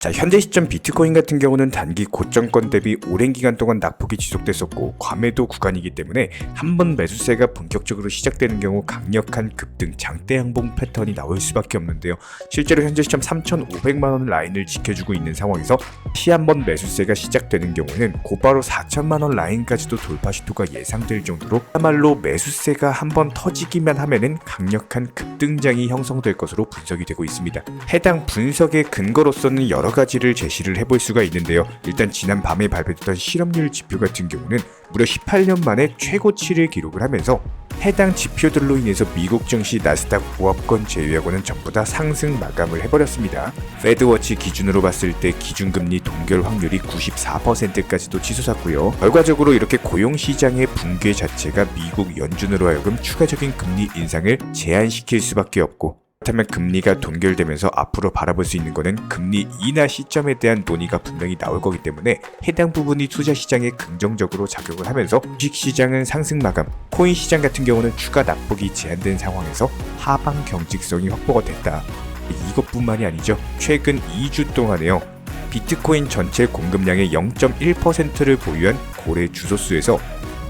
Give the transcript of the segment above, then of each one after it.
자, 현재 시점 비트코인 같은 경우는 단기 고점권 대비 오랜 기간 동안 낙폭이 지속됐었고 과매도 구간이기 때문에 한번 매수세가 본격적으로 시작되는 경우 강력한 급등 장대 양봉 패턴이 나올 수밖에 없는데요. 실제로 현재 시점 3,500만원 라인을 지켜주고 있는 상황에서 한번 매수세가 시작되는 경우는 곧바로 4천만원 라인까지도 돌파 시도가 예상될 정도로 그야말로 매수세가 한번 터지기만 하면은 강력한 급등장이 형성될 것으로 분석이 되고 있습니다. 해당 분석의 근거로서는 여러 가지를 제시를 해볼 수가 있는데요. 일단 지난 밤에 발표됐던 실업률 지표 같은 경우는 무려 18년 만에 최고치를 기록을 하면서 해당 지표들로 인해서 미국 증시 나스닥 보합권 제외하고는 전부 다 상승 마감을 해버렸습니다. 페드워치 기준으로 봤을 때 기준금리 동결 확률이 94%까지도 치솟았고요. 결과적으로 이렇게 고용시장의 붕괴 자체가 미국 연준으로 하여금 추가적인 금리 인상을 제한시킬 수밖에 없고, 그렇다면 금리가 동결되면서 앞으로 바라볼 수 있는 것은 금리 인하 시점에 대한 논의가 분명히 나올 거기 때문에 해당 부분이 투자 시장에 긍정적으로 작용을 하면서 주식시장은 상승 마감, 코인 시장 같은 경우는 추가 낙폭이 제한된 상황에서 하방 경직성이 확보가 됐다. 이것뿐만이 아니죠. 최근 2주 동안에요. 비트코인 전체 공급량의 0.1%를 보유한 고래 주소수에서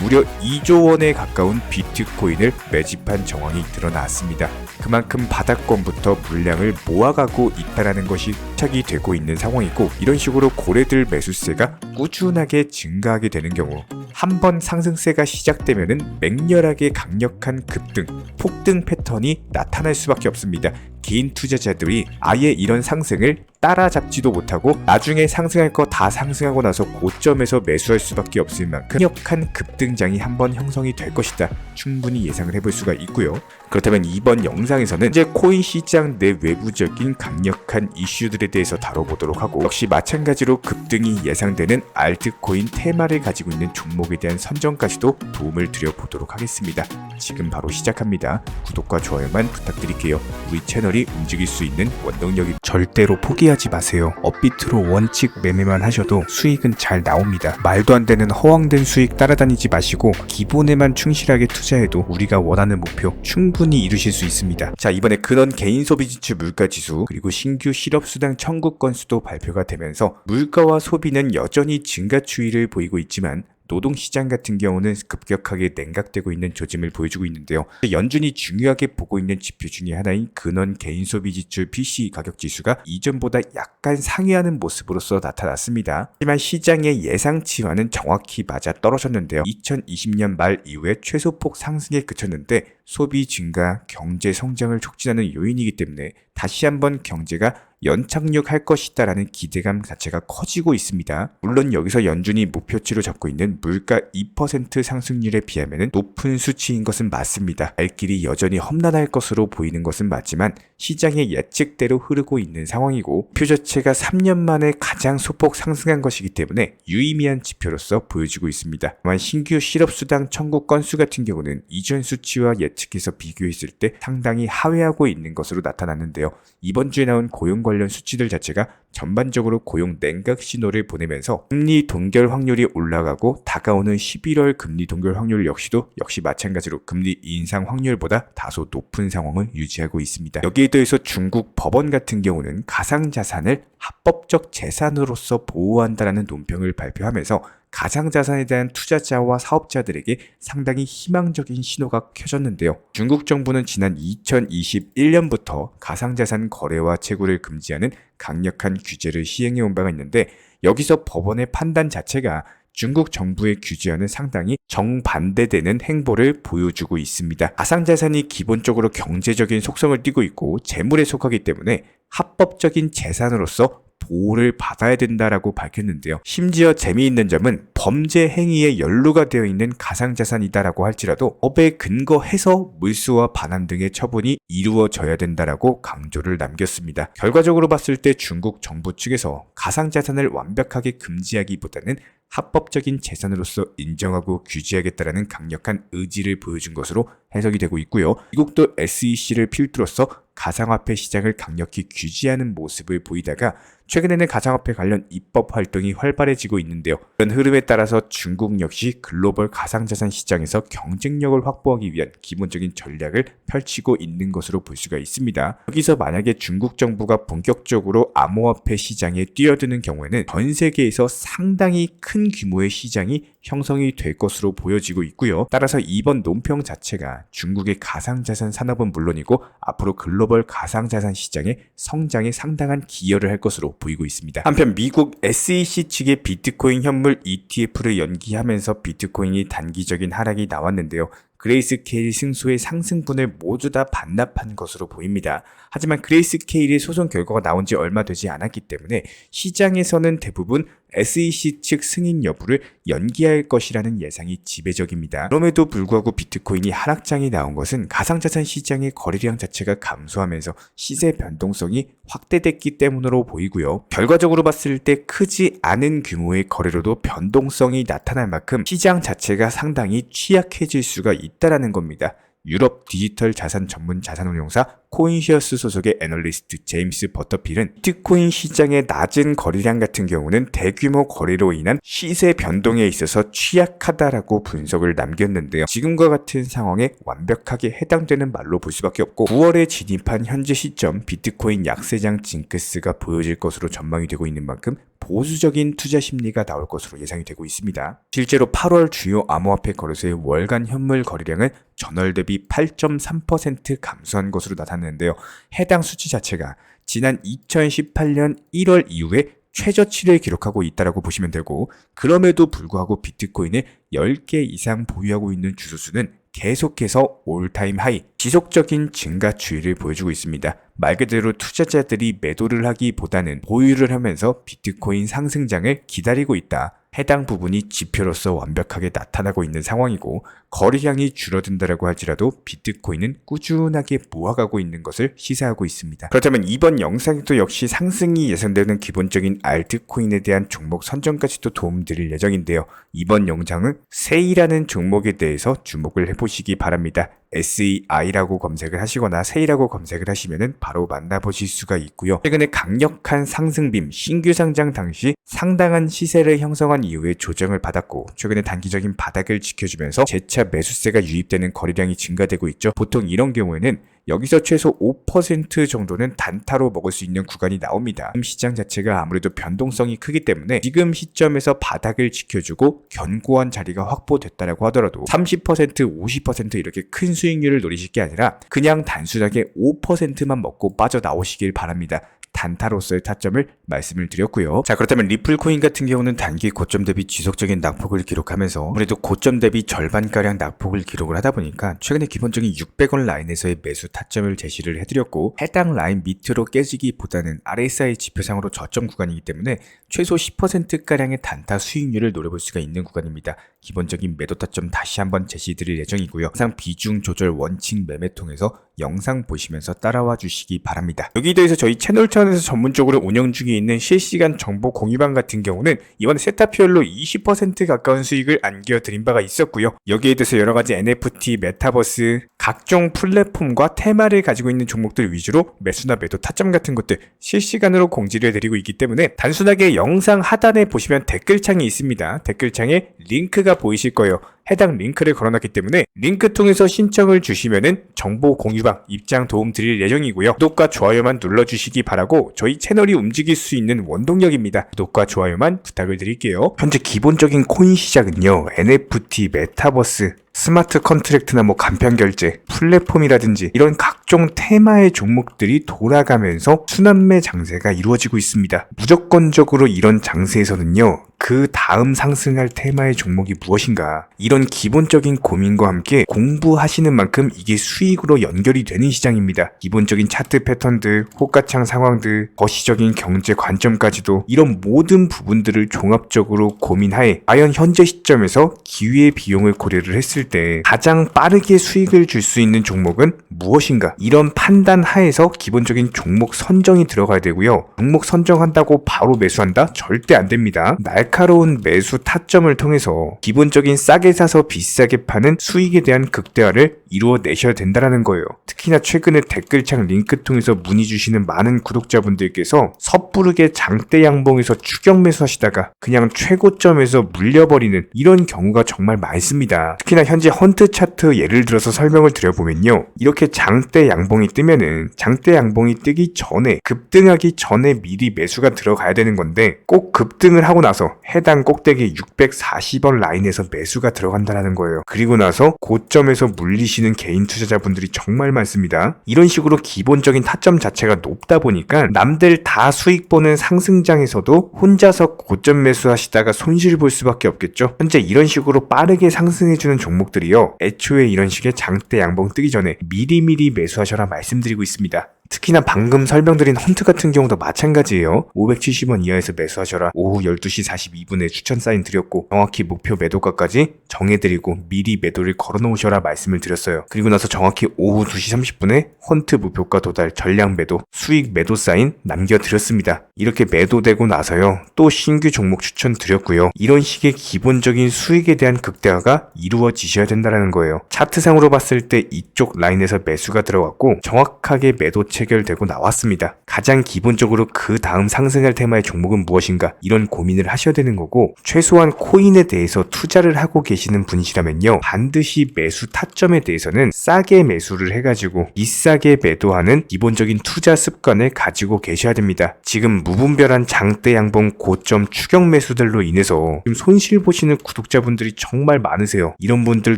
무려 2조 원에 가까운 비트코인을 매집한 정황이 드러났습니다. 그만큼 바닥권부터 물량을 모아가고 있다는 것이 포착이 되고 있는 상황이고, 이런 식으로 고래들 매수세가 꾸준하게 증가하게 되는 경우 한번 상승세가 시작되면은 맹렬하게 강력한 급등, 폭등 패턴이 나타날 수밖에 없습니다. 개인 투자자들이 아예 이런 상승을 따라잡지도 못하고 나중에 상승할 거 다 상승하고 나서 고점에서 매수할 수밖에 없을 만큼 강력한 급등장이 한번 형성이 될 것이다. 충분히 예상을 해볼 수가 있고요. 그렇다면 이번 영상에서는 현재 코인 시장 내 외부적인 강력한 이슈들에 대해서 다뤄보도록 하고, 역시 마찬가지로 급등이 예상되는 알트코인 테마를 가지고 있는 종목에 대한 선정까지도 도움을 드려보도록 하겠습니다. 지금 바로 시작합니다. 구독과 좋아요만 부탁드릴게요. 우리 채널이 움직일 수 있는 원동력이 절대로 포기하지 마세요. 업비트로 원칙 매매만 하셔도 수익은 잘 나옵니다. 말도 안 되는 허황된 수익 따라다니지 마시고 기본에만 충실하게 투자해도 우리가 원하는 목표 충분히 이루실 수 있습니다. 자, 이번에 근원 개인 소비 지출 물가 지수 그리고 신규 실업수당 청구 건수도 발표가 되면서 물가와 소비는 여전히 증가 추이를 보이고 있지만 노동시장 같은 경우는 급격하게 냉각되고 있는 조짐을 보여주고 있는데요. 연준이 중요하게 보고 있는 지표 중에 하나인 근원 개인소비지출 PCE 가격지수가 이전보다 약간 상회하는 모습으로서 나타났습니다. 하지만 시장의 예상치와는 정확히 맞아 떨어졌는데요. 2020년 말 이후에 최소폭 상승에 그쳤는데 소비 증가, 경제 성장을 촉진하는 요인이기 때문에 다시 한번 경제가 연착륙할 것이다라는 기대감 자체가 커지고 있습니다. 물론 여기서 연준이 목표치로 잡고 있는 물가 2% 상승률에 비하면 높은 수치인 것은 맞습니다. 갈 길이 여전히 험난할 것으로 보이는 것은 맞지만 시장의 예측대로 흐르고 있는 상황이고, 표 자체가 3년 만에 가장 소폭 상승한 것이기 때문에 유의미한 지표로서 보여지고 있습니다. 다만 신규 실업수당 청구 건수 같은 경우는 이전 수치와 예측해서 비교했을 때 상당히 하회하고 있는 것으로 나타났는데요. 이번 주에 나온 고용 관련 수치들 자체가 전반적으로 고용 냉각 신호를 보내면서 금리 동결 확률이 올라가고 다가오는 11월 금리 동결 확률 역시 마찬가지로 금리 인상 확률보다 다소 높은 상황을 유지하고 있습니다. 여기에 더해서 중국 법원 같은 경우는 가상자산을 합법적 재산으로서 보호한다라는 논평을 발표하면서 가상자산에 대한 투자자와 사업자들에게 상당히 희망적인 신호가 켜졌는데요. 중국 정부는 지난 2021년부터 가상자산 거래와 채굴을 금지하는 강력한 규제를 시행해온 바가 있는데, 여기서 법원의 판단 자체가 중국 정부의 규제와는 상당히 정반대되는 행보를 보여주고 있습니다. 가상자산이 기본적으로 경제적인 속성을 띠고 있고 재물에 속하기 때문에 합법적인 재산으로서 보호를 받아야 된다라고 밝혔는데요. 심지어 재미있는 점은 범죄 행위에 연루가 되어 있는 가상자산이다라고 할지라도 법에 근거해서 물수와 반환 등의 처분이 이루어져야 된다라고 강조를 남겼습니다. 결과적으로 봤을 때 중국 정부 측에서 가상자산을 완벽하게 금지하기보다는 합법적인 재산으로서 인정하고 규제하겠다라는 강력한 의지를 보여준 것으로 해석이 되고 있고요. 미국도 SEC를 필두로서 가상화폐 시장을 강력히 규제하는 모습을 보이다가 최근에는 가상화폐 관련 입법 활동이 활발해지고 있는데요. 이런 흐름에 따라서 중국 역시 글로벌 가상자산 시장에서 경쟁력을 확보하기 위한 기본적인 전략을 펼치고 있는 것으로 볼 수가 있습니다. 여기서 만약에 중국 정부가 본격적으로 암호화폐 시장에 뛰어드는 경우에는 전 세계에서 상당히 큰 규모의 시장이 형성이 될 것으로 보여지고 있고요. 따라서 이번 논평 자체가 중국의 가상자산 산업은 물론이고 앞으로 글로벌 가상자산 시장의 성장에 상당한 기여를 할 것으로 보이고 있습니다. 한편 미국 SEC 측의 비트코인 현물 ETF를 연기하면서 비트코인이 단기적인 하락이 나왔는데요. 그레이스케일 승소의 상승분을 모두 다 반납한 것으로 보입니다. 하지만 그레이스케일의 소송 결과가 나온 지 얼마 되지 않았기 때문에 시장에서는 대부분 SEC 측 승인 여부를 연기할 것이라는 예상이 지배적입니다. 그럼에도 불구하고 비트코인이 하락장이 나온 것은 가상자산 시장의 거래량 자체가 감소하면서 시세 변동성이 확대됐기 때문으로 보이고요. 결과적으로 봤을 때 크지 않은 규모의 거래로도 변동성이 나타날 만큼 시장 자체가 상당히 취약해질 수가 있다는 겁니다. 유럽 디지털 자산 전문 자산운용사 코인시어스 소속의 애널리스트 제임스 버터필은 비트코인 시장의 낮은 거래량 같은 경우는 대규모 거래로 인한 시세 변동에 있어서 취약하다라고 분석을 남겼는데요. 지금과 같은 상황에 완벽하게 해당되는 말로 볼 수밖에 없고 9월에 진입한 현재 시점 비트코인 약세장 징크스가 보여질 것으로 전망이 되고 있는 만큼 보수적인 투자 심리가 나올 것으로 예상이 되고 있습니다. 실제로 8월 주요 암호화폐 거래소의 월간 현물 거래량은 전월 대비 8.3% 감소한 것으로 나타났는데요. 해당 수치 자체가 지난 2018년 1월 이후에 최저치를 기록하고 있다고 보시면 되고 그럼에도 불구하고 비트코인을 10개 이상 보유하고 있는 주소수는 계속해서 올타임 하이, 지속적인 증가 추이를 보여주고 있습니다. 말 그대로 투자자들이 매도를 하기보다는 보유를 하면서 비트코인 상승장을 기다리고 있다. 해당 부분이 지표로서 완벽하게 나타나고 있는 상황이고 거래량이 줄어든다라고 할지라도 비트코인은 꾸준하게 모아가고 있는 것을 시사하고 있습니다. 그렇다면 이번 영상에도 역시 상승이 예상되는 기본적인 알트코인에 대한 종목 선정까지도 도움드릴 예정인데요. 이번 영상은 세이라는 종목에 대해서 주목을 해보시기 바랍니다. SEI라고 검색을 하시거나 세이라고 검색을 하시면 바로 만나보실 수가 있고요. 최근에 강력한 상승빔 신규 상장 당시 상당한 시세를 형성한 이후에 조정을 받았고 최근에 단기적인 바닥을 지켜주면서 재차 매수세가 유입되는 거래량이 증가되고 있죠. 보통 이런 경우에는 여기서 최소 5% 정도는 단타로 먹을 수 있는 구간이 나옵니다. 시장 자체가 아무래도 변동성이 크기 때문에 지금 시점에서 바닥을 지켜주고 견고한 자리가 확보됐다라고 하더라도 30%, 50% 이렇게 큰 수익률을 노리실 게 아니라 그냥 단순하게 5%만 먹고 빠져나오시길 바랍니다. 단타로서의 타점을 말씀을 드렸고요. 자, 그렇다면 리플코인 같은 경우는 단기 고점 대비 지속적인 낙폭을 기록하면서 아무래도 고점 대비 절반가량 낙폭을 기록을 하다 보니까 최근에 기본적인 600원 라인에서의 매수 타점을 제시를 해드렸고 해당 라인 밑으로 깨지기보다는 RSI 지표상으로 저점 구간이기 때문에 최소 10%가량의 단타 수익률을 노려볼 수가 있는 구간입니다. 기본적인 매도 타점 다시 한번 제시드릴 예정이고요. 항상 비중 조절 원칙 매매 통해서 영상 보시면서 따라와 주시기 바랍니다. 여기에 대해서 저희 채널 차원에서 전문적으로 운영 중에 있는 실시간 정보 공유방 같은 경우는 이번에 세타피얼로 20% 가까운 수익을 안겨드린 바가 있었고요. 여기에 대해서 여러가지 NFT, 메타버스, 각종 플랫폼과 테마를 가지고 있는 종목들 위주로 매수나 매도 타점 같은 것들 실시간으로 공지를 해드리고 있기 때문에 단순하게 영상 하단에 보시면 댓글창이 있습니다. 댓글창에 링크가 보이실 거예요. 해당 링크를 걸어놨기 때문에 링크 통해서 신청을 주시면은 정보 공유방 입장 도움 드릴 예정이고요. 구독과 좋아요만 눌러주시기 바라고 저희 채널이 움직일 수 있는 원동력입니다. 구독과 좋아요만 부탁을 드릴게요. 현재 기본적인 코인 시장은요. NFT, 메타버스, 스마트 컨트랙트나 간편결제, 플랫폼이라든지 이런 각종 테마의 종목들이 돌아가면서 순환매 장세가 이루어지고 있습니다. 무조건적으로 이런 장세에서는요. 그 다음 상승할 테마의 종목이 무엇인가 이런 기본적인 고민과 함께 공부하시는 만큼 이게 수익으로 연결이 되는 시장입니다. 기본적인 차트 패턴들, 호가창 상황들, 거시적인 경제 관점까지도 이런 모든 부분들을 종합적으로 고민하에 과연 현재 시점에서 기회의 비용을 고려를 했을 때 가장 빠르게 수익을 줄 수 있는 종목은 무엇인가? 이런 판단 하에서 기본적인 종목 선정이 들어가야 되고요. 종목 선정한다고 바로 매수한다? 절대 안 됩니다. 날카로운 매수 타점을 통해서 기본적인 싸게 사서 비싸게 파는 수익에 대한 극대화를 이루어내셔야 된다는 거예요. 특히나 최근에 댓글창 링크 통해서 문의 주시는 많은 구독자분들께서 섣부르게 장대 양봉에서 추격 매수하시다가 그냥 최고점에서 물려버리는 이런 경우가 정말 많습니다. 특히나 현재 헌트 차트 예를 들어서 설명을 드려보면요. 이렇게 장대 양봉이 뜨면은 장대 양봉이 뜨기 전에 급등하기 전에 미리 매수가 들어가야 되는 건데 꼭 급등을 하고 나서 해당 꼭대기 640원 라인에서 매수가 들어간다는 거예요. 그리고 나서 고점에서 물리시는 개인 투자자분들이 정말 많습니다. 이런 식으로 기본적인 타점 자체가 높다 보니까 남들 다 수익 보는 상승장에서도 혼자서 고점 매수하시다가 손실 볼 수밖에 없겠죠. 현재 이런 식으로 빠르게 상승해주는 종목들이요. 애초에 이런 식의 장대 양봉 뜨기 전에 미리미리 매수하셔라 말씀드리고 있습니다. 특히나 방금 설명드린 헌트 같은 경우도 마찬가지예요. 570원 이하에서 매수하셔라. 오후 12시 42분에 추천 사인 드렸고 정확히 목표 매도가까지 정해드리고 미리 매도를 걸어놓으셔라 말씀을 드렸어요. 그리고 나서 정확히 오후 2시 30분에 헌트 목표가 도달 전량 매도 수익 매도 사인 남겨드렸습니다. 이렇게 매도되고 나서요. 또 신규 종목 추천 드렸고요. 이런 식의 기본적인 수익에 대한 극대화가 이루어지셔야 된다는 거예요. 차트상으로 봤을 때 이쪽 라인에서 매수가 들어갔고 정확하게 매도 체결되고 나왔습니다. 가장 기본적으로 그 다음 상승할 테마의 종목은 무엇인가 이런 고민을 하셔야 되는 거고 최소한 코인에 대해서 투자를 하고 계시는 분이시라면요. 반드시 매수 타점에 대해서는 싸게 매수를 해가지고 비싸게 매도하는 기본적인 투자 습관을 가지고 계셔야 됩니다. 지금 무분별한 장대 양봉 고점 추격 매수들로 인해서 지금 손실 보시는 구독자분들이 정말 많으세요. 이런 분들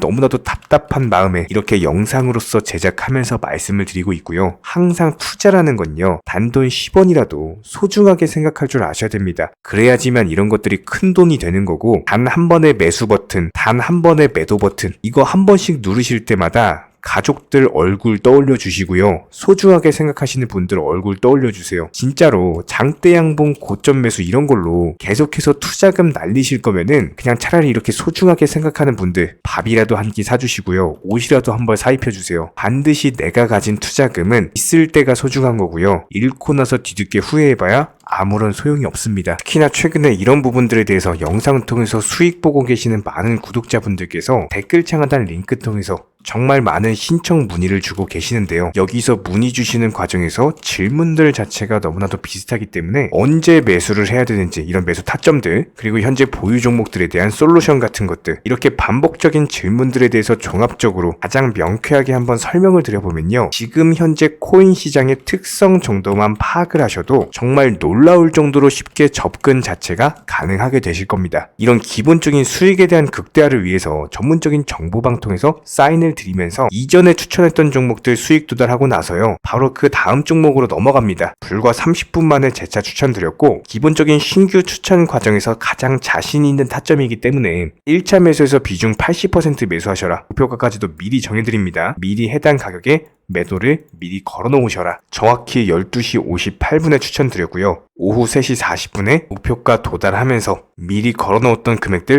너무나도 답답한 마음에 이렇게 영상으로서 제작하면서 말씀을 드리고 있고요. 항상 투자라는 건요. 단돈 10원이라도 소중하게 생각할 줄 아셔야 됩니다. 그래야지만 이런 것들이 큰 돈이 되는 거고 단 한 번의 매수 버튼, 단 한 번의 매도 버튼 이거 한 번씩 누르실 때마다 가족들 얼굴 떠올려 주시고요. 소중하게 생각하시는 분들 얼굴 떠올려 주세요. 진짜로 장대 양봉 고점 매수 이런 걸로 계속해서 투자금 날리실 거면은 그냥 차라리 이렇게 소중하게 생각하는 분들 밥이라도 한 끼 사주시고요. 옷이라도 한 벌 사입혀 주세요. 반드시 내가 가진 투자금은 있을 때가 소중한 거고요. 잃고 나서 뒤늦게 후회해봐야 아무런 소용이 없습니다. 특히나 최근에 이런 부분들에 대해서 영상을 통해서 수익 보고 계시는 많은 구독자분들께서 댓글창 하단 링크 통해서 정말 많은 신청 문의를 주고 계시는데요. 여기서 문의 주시는 과정에서 질문들 자체가 너무나도 비슷하기 때문에 언제 매수를 해야 되는지 이런 매수 타점들 그리고 현재 보유 종목들에 대한 솔루션 같은 것들 이렇게 반복적인 질문들에 대해서 종합적으로 가장 명쾌하게 한번 설명을 드려보면요. 지금 현재 코인 시장의 특성 정도만 파악을 하셔도 정말 놀라울 정도로 쉽게 접근 자체가 가능하게 되실 겁니다. 이런 기본적인 수익에 대한 극대화를 위해서 전문적인 정보방통에서 사인을 드리면서 이전에 추천했던 종목들 수익 도달하고 나서요. 바로 그 다음 종목으로 넘어갑니다. 불과 30분 만에 재차 추천드렸고 기본적인 신규 추천 과정에서 가장 자신 있는 타점이기 때문에 1차 매수에서 비중 80% 매수하셔라. 목표가까지도 미리 정해드립니다. 미리 해당 가격에 매도를 미리 걸어놓으셔라. 정확히 12시 58분에 추천드렸고요. 오후 3시 40분에 목표가 도달하면서 미리 걸어놓았던 금액들